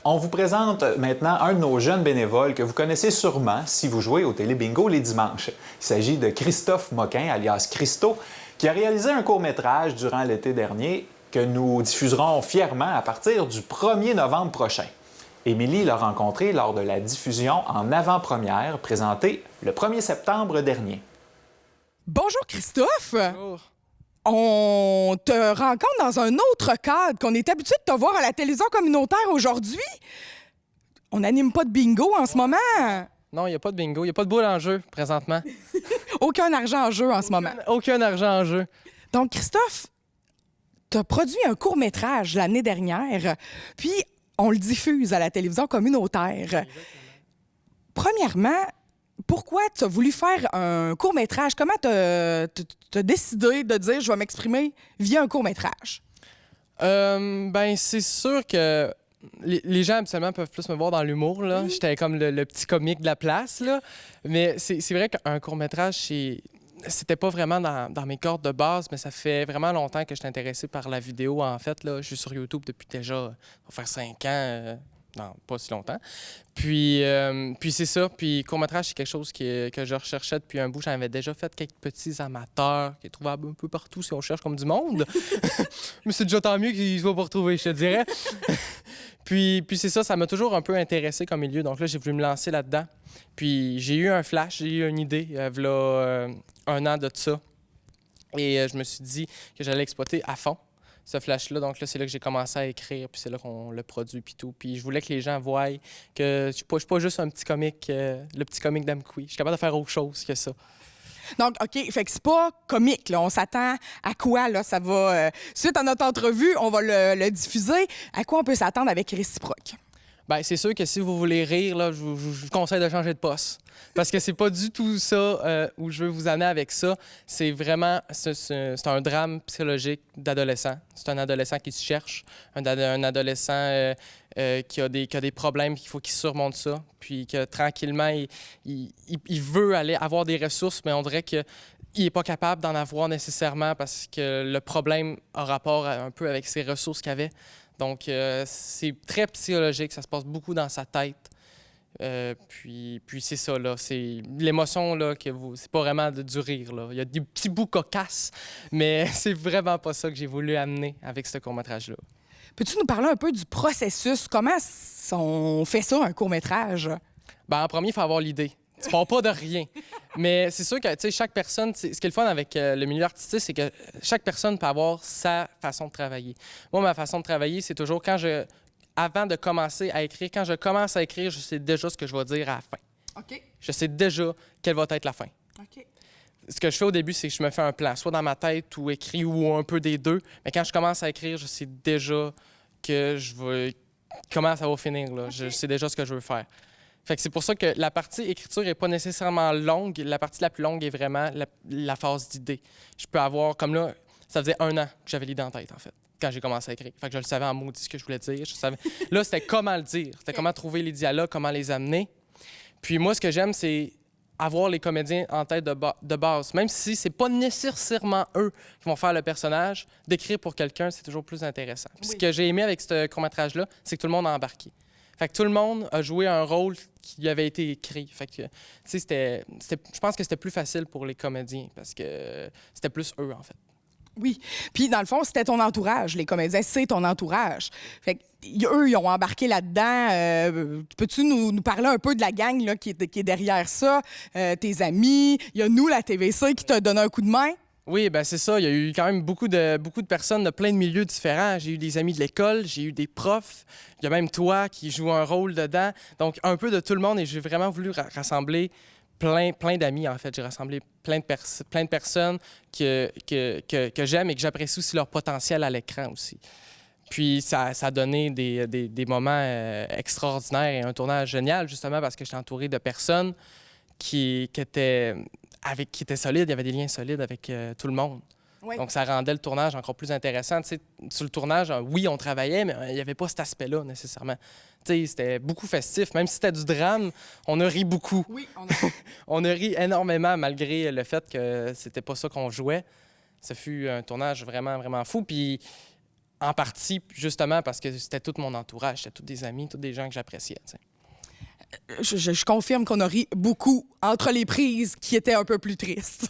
On vous présente maintenant un de nos jeunes bénévoles que vous connaissez sûrement si vous jouez au Télébingo les dimanches. Il s'agit de Christophe Moquin, alias Christo, qui a réalisé un court-métrage durant l'été dernier que nous diffuserons fièrement à partir du 1er novembre prochain. Émilie l'a rencontré lors de la diffusion en avant-première présentée le 1er septembre dernier. Bonjour Christophe! Bonjour. On te rencontre dans un autre cadre qu'on est habitué de te voir à la télévision communautaire aujourd'hui. On n'anime pas de bingo en ce moment. Non, il n'y a pas de bingo, il n'y a pas de boule en jeu présentement. Aucun argent en jeu en ce moment. Aucun argent en jeu. Donc Christophe, tu as produit un court-métrage l'année dernière, puis on le diffuse à la télévision communautaire. Premièrement, pourquoi tu as voulu faire un court-métrage? Comment tu as décidé de dire « je vais m'exprimer via un court-métrage » ? Ben, c'est sûr que les gens, habituellement, peuvent plus me voir dans l'humour, là. J'étais comme le petit comique de la place, là. Mais c'est vrai qu'un court-métrage, c'était pas vraiment dans mes cordes de base, mais ça fait vraiment longtemps que je suis intéressé par la vidéo, en fait, là. Je suis sur YouTube depuis déjà, ça va faire 5 ans, non, pas si longtemps. Puis c'est ça. Puis court-métrage, c'est quelque chose que je recherchais depuis un bout. J'en avais déjà fait quelques petits amateurs qui est trouvable un peu partout si on cherche comme du monde. Mais c'est déjà tant mieux qu'ils se voient pas retrouver, je te dirais. puis c'est ça m'a toujours un peu intéressé comme milieu. Donc là, j'ai voulu me lancer là-dedans. Puis j'ai eu un flash, j'ai eu une idée, v'là un an de ça. Et je me suis dit que j'allais exploiter à fond ce flash-là. Donc là, c'est là que j'ai commencé à écrire, puis c'est là qu'on le produit, puis tout. Puis je voulais que les gens voient que je suis pas juste un petit comique, le petit comique d'Amqui. Je suis capable de faire autre chose que ça. Donc, OK, fait que c'est pas comique, là. On s'attend à quoi, là? Ça va... suite à notre entrevue, on va le diffuser. À quoi on peut s'attendre avec Réciproque? Bien, c'est sûr que si vous voulez rire, là, je vous conseille de changer de poste. Parce que c'est pas du tout ça où je veux vous amener avec ça. C'est vraiment... C'est un drame psychologique d'adolescent. C'est un adolescent qui se cherche, un adolescent qui a des problèmes, qu'il faut qu'il surmonte ça. Puis que tranquillement, il veut aller avoir des ressources, mais on dirait qu'il n'est pas capable d'en avoir nécessairement parce que le problème a rapport un peu avec ses ressources qu'il avait. Donc, c'est très psychologique, ça se passe beaucoup dans sa tête. Puis c'est ça, là, c'est l'émotion, là, c'est pas vraiment du rire, là. Il y a des petits bouts cocasses, mais c'est vraiment pas ça que j'ai voulu amener avec ce court-métrage-là. Peux-tu nous parler un peu du processus? Comment on fait ça, un court-métrage? Bien, en premier, il faut avoir l'idée. Tu pars pas de rien. Mais c'est sûr que, tu sais, chaque personne... Ce qui est le fun avec le milieu artistique, c'est que chaque personne peut avoir sa façon de travailler. Moi, ma façon de travailler, c'est toujours avant de commencer à écrire, quand je commence à écrire, je sais déjà ce que je vais dire à la fin. OK. Je sais déjà quelle va être la fin. OK. Ce que je fais au début, c'est que je me fais un plan, soit dans ma tête ou écrit ou un peu des deux. Mais quand je commence à écrire, je sais déjà comment ça va finir, là. Okay. Je sais déjà ce que je veux faire. Fait que c'est pour ça que la partie écriture n'est pas nécessairement longue. La partie la plus longue est vraiment la phase d'idée. Je peux avoir, comme là, ça faisait 1 an que j'avais l'idée en tête, en fait, quand j'ai commencé à écrire. Fait que je le savais en maudit ce que je voulais dire. Je savais... Là, c'était comment le dire. C'était comment trouver les dialogues, comment les amener. Puis moi, ce que j'aime, c'est avoir les comédiens en tête de base. Même si c'est pas nécessairement eux qui vont faire le personnage, d'écrire pour quelqu'un, c'est toujours plus intéressant. Puis ce que j'ai aimé avec ce court-métrage-là, c'est que tout le monde a embarqué. Fait que tout le monde a joué un rôle qui avait été écrit. Fait que, tu sais, je pense que c'était plus facile pour les comédiens parce que c'était plus eux, en fait. Oui. Puis, dans le fond, c'était ton entourage, les comédiens. C'est ton entourage. Fait que, eux, ils ont embarqué là-dedans. Peux-tu nous parler un peu de la gang là, qui est derrière ça? Tes amis? Il y a nous, la TVC, qui t'a donné un coup de main? Oui, ben c'est ça. Il y a eu quand même beaucoup de personnes de plein de milieux différents. J'ai eu des amis de l'école, j'ai eu des profs. Il y a même toi qui joue un rôle dedans. Donc, un peu de tout le monde. Et j'ai vraiment voulu rassembler plein d'amis, en fait. J'ai rassemblé plein de personnes que j'aime et que j'apprécie aussi leur potentiel à l'écran aussi. Puis, ça a donné des moments extraordinaires et un tournage génial, justement, parce que j'étais entouré de personnes qui étaient solides, il y avait des liens solides avec tout le monde. Oui. Donc, ça rendait le tournage encore plus intéressant. Tu sais, sur le tournage, oui, on travaillait, mais il n'y avait pas cet aspect-là, nécessairement. Tu sais, c'était beaucoup festif. Même si c'était du drame, on a ri beaucoup. Oui, on a ri énormément, malgré le fait que c'était pas ça qu'on jouait. Ce fut un tournage vraiment, vraiment fou. Puis, en partie, justement, parce que c'était tout mon entourage, c'était tous des amis, tous des gens que j'appréciais. Tu sais. Je confirme qu'on a ri beaucoup entre les prises qui étaient un peu plus tristes.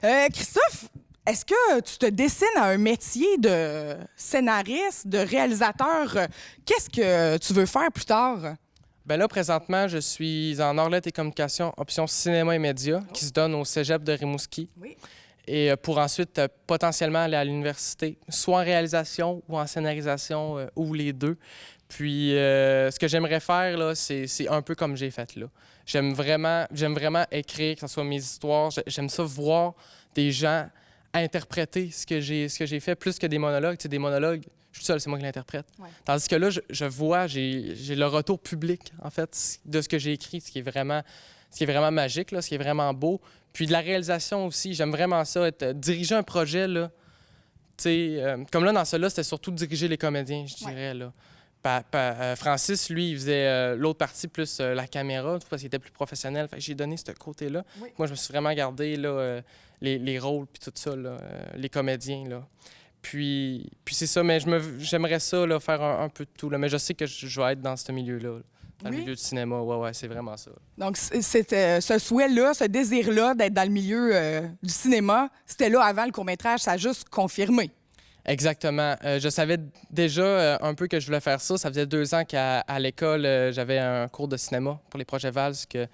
Christophe, est-ce que tu te dessines à un métier de scénariste, de réalisateur? Qu'est-ce que tu veux faire plus tard? Ben là, présentement, je suis en Orlet et communication, option cinéma et médias, qui se donne au cégep de Rimouski. Oui. Et pour ensuite potentiellement aller à l'université, soit en réalisation ou en scénarisation, ou les deux. Puis, ce que j'aimerais faire, là, c'est un peu comme j'ai fait là. J'aime vraiment écrire, que ce soit mes histoires. J'aime ça voir des gens interpréter ce que j'ai fait, plus que des monologues. Tu sais, des monologues, je suis seul, c'est moi qui l'interprète. Ouais. Tandis que là, je vois, j'ai le retour public, en fait, de ce que j'ai écrit, ce qui est vraiment magique, là, ce qui est vraiment beau. Puis de la réalisation aussi, j'aime vraiment ça, diriger un projet, là, tu sais, comme là, dans celui-là, c'était surtout diriger les comédiens, je dirais, là. Francis, lui, il faisait l'autre partie plus la caméra, parce qu'il était plus professionnel. Fait que j'ai donné ce côté-là. Oui. Moi, je me suis vraiment gardé là, les rôles puis tout ça, là, les comédiens. Là. Puis c'est ça, mais j'aimerais ça là, faire un peu de tout. Là, mais je sais que je vais être dans ce milieu-là. Dans le milieu du cinéma, ouais, c'est vraiment ça. Donc, c'était ce souhait-là, ce désir-là d'être dans le milieu du cinéma, c'était là avant le court-métrage, ça a juste confirmé. Exactement. Je savais déjà un peu que je voulais faire ça. Ça faisait 2 ans qu'à l'école, j'avais un cours de cinéma pour les projets VALS que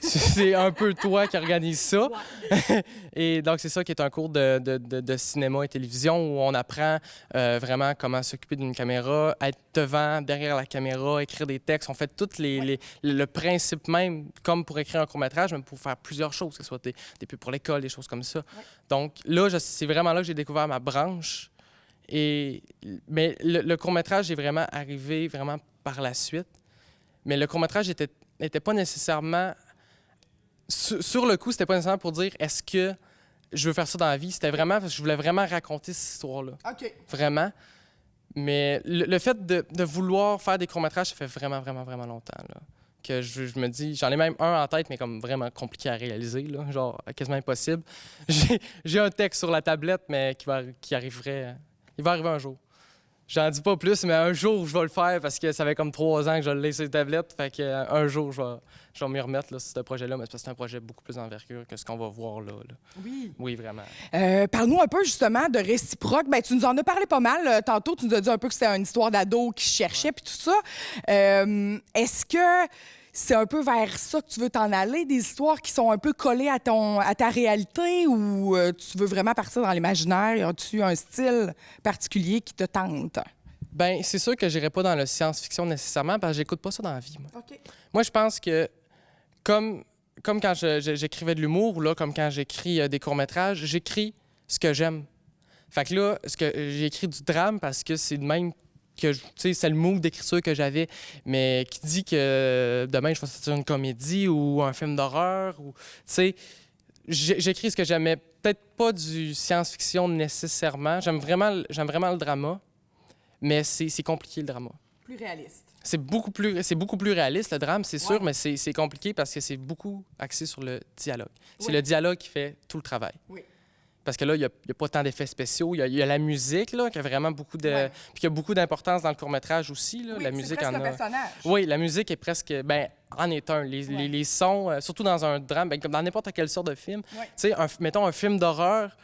c'est un peu toi qui organise ça. Ouais. Et donc, c'est ça qui est un cours de cinéma et télévision où on apprend vraiment comment s'occuper d'une caméra, être devant, derrière la caméra, écrire des textes. On fait tout le principe même, comme pour écrire un court-métrage, mais pour faire plusieurs choses, que ce soit des pubs pour l'école, des choses comme ça. Ouais. Donc là, c'est vraiment là que j'ai découvert ma branche. Mais le court-métrage est vraiment arrivé vraiment par la suite. Mais le court-métrage n'était pas nécessairement... Sur le coup, c'était pas nécessairement pour dire est-ce que je veux faire ça dans la vie. C'était vraiment parce que je voulais vraiment raconter cette histoire-là. OK. Vraiment. Mais le fait de vouloir faire des courts-métrages, ça fait vraiment, vraiment, vraiment longtemps. Là, que je me dis, j'en ai même un en tête, mais comme vraiment compliqué à réaliser, là, genre quasiment impossible. J'ai un texte sur la tablette, mais qui arriverait. Il va arriver un jour. J'en dis pas plus, mais un jour, je vais le faire parce que ça fait comme 3 ans que je l'ai sur les tablettes. Fait qu'un jour, je vais m'y remettre là, sur ce projet-là, mais c'est un projet beaucoup plus envergure que ce qu'on va voir là. Oui. Oui, vraiment. Parle-nous un peu justement de réciproque. Ben, tu nous en as parlé pas mal. Tantôt, tu nous as dit un peu que c'était une histoire d'ado qui cherchait puis tout ça. Est-ce que c'est un peu vers ça que tu veux t'en aller, des histoires qui sont un peu collées à ta réalité ou tu veux vraiment partir dans l'imaginaire? As-tu un style particulier qui te tente? Bien, c'est sûr que j'irai pas dans la science-fiction nécessairement parce que j'écoute pas ça dans la vie. Moi, okay. Moi je pense que comme quand j'écrivais de l'humour, là, comme quand j'écris des courts-métrages, j'écris ce que j'aime. Fait que là, j'écris du drame parce que c'est de même que c'est le move d'écriture que j'avais, mais qui dit que demain je vais sortir une comédie ou un film d'horreur ou j'écris ce que j'aimais, peut-être pas du science-fiction nécessairement. J'aime vraiment le drama, mais c'est compliqué le drama. Plus réaliste. C'est beaucoup plus réaliste le drame, c'est sûr, mais c'est compliqué parce que c'est beaucoup axé sur le dialogue. C'est le dialogue qui fait tout le travail. Oui. Parce que là, il n'y a pas tant d'effets spéciaux. Il y a la musique, là, qui a vraiment beaucoup de... Ouais. Puis qui a beaucoup d'importance dans le court-métrage aussi. Là. Oui, la musique c'est presque un personnage. Oui, la musique est presque... en est un. Les sons, surtout dans un drame, comme dans n'importe quelle sorte de film. Ouais. Tu sais, mettons un film d'horreur,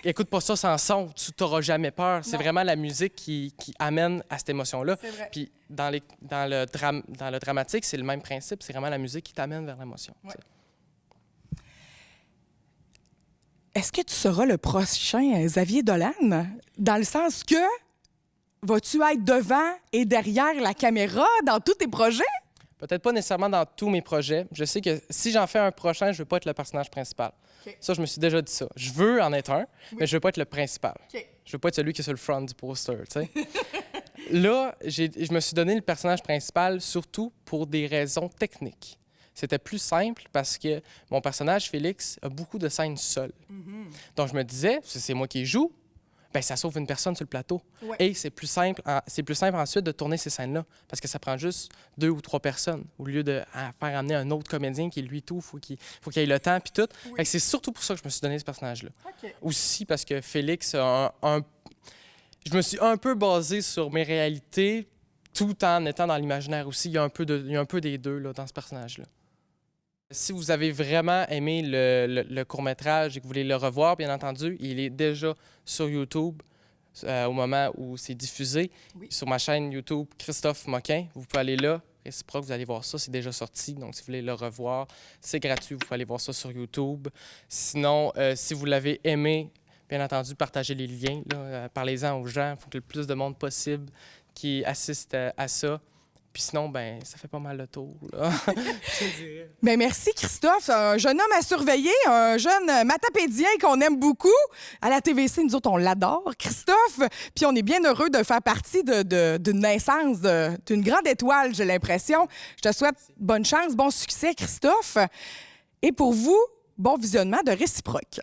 écoute pas ça sans son, tu n'auras jamais peur. C'est vraiment la musique qui amène à cette émotion-là. Puis dans le dramatique, c'est le même principe. C'est vraiment la musique qui t'amène vers l'émotion. Ouais. Est-ce que tu seras le prochain Xavier Dolan? Dans le sens que vas-tu être devant et derrière la caméra dans tous tes projets? Peut-être pas nécessairement dans tous mes projets. Je sais que si j'en fais un prochain, je veux pas être le personnage principal. Okay. Ça, je me suis déjà dit ça. Je veux en être un, mais je veux pas être le principal. Okay. Je veux pas être celui qui est sur le front du poster, tu sais. Là, je me suis donné le personnage principal surtout pour des raisons techniques. C'était plus simple parce que mon personnage, Félix, a beaucoup de scènes seul. Mm-hmm. Donc, je me disais, si c'est moi qui joue, ben ça sauve une personne sur le plateau. Ouais. Et c'est plus simple ensuite de tourner ces scènes-là parce que ça prend juste 2 ou 3 personnes au lieu de faire amener un autre comédien qui, lui, tout, faut qu'il ait le temps puis tout. Oui. C'est surtout pour ça que je me suis donné ce personnage-là. Okay. Aussi parce que Félix a je me suis un peu basé sur mes réalités tout en étant dans l'imaginaire aussi. Il y a un peu des deux là, dans ce personnage-là. Si vous avez vraiment aimé le court-métrage et que vous voulez le revoir, bien entendu, il est déjà sur YouTube au moment où c'est diffusé. Oui. Sur ma chaîne YouTube, Christophe Moquin. Vous pouvez aller là. Réciproque, vous allez voir ça, c'est déjà sorti. Donc, si vous voulez le revoir, c'est gratuit. Vous pouvez aller voir ça sur YouTube. Sinon, si vous l'avez aimé, bien entendu, partagez les liens. Parlez-en aux gens. Il faut que le plus de monde possible qui assiste à ça. Puis sinon, ben ça fait pas mal le tour, là. Je te dirais. Bien, merci, Christophe. Un jeune homme à surveiller, un jeune matapédien qu'on aime beaucoup. À la TVC, nous autres, on l'adore, Christophe. Puis on est bien heureux de faire partie d'une naissance d'une grande étoile, j'ai l'impression. Je te souhaite bonne chance, bon succès, Christophe. Et pour vous, bon visionnement de Réciproque.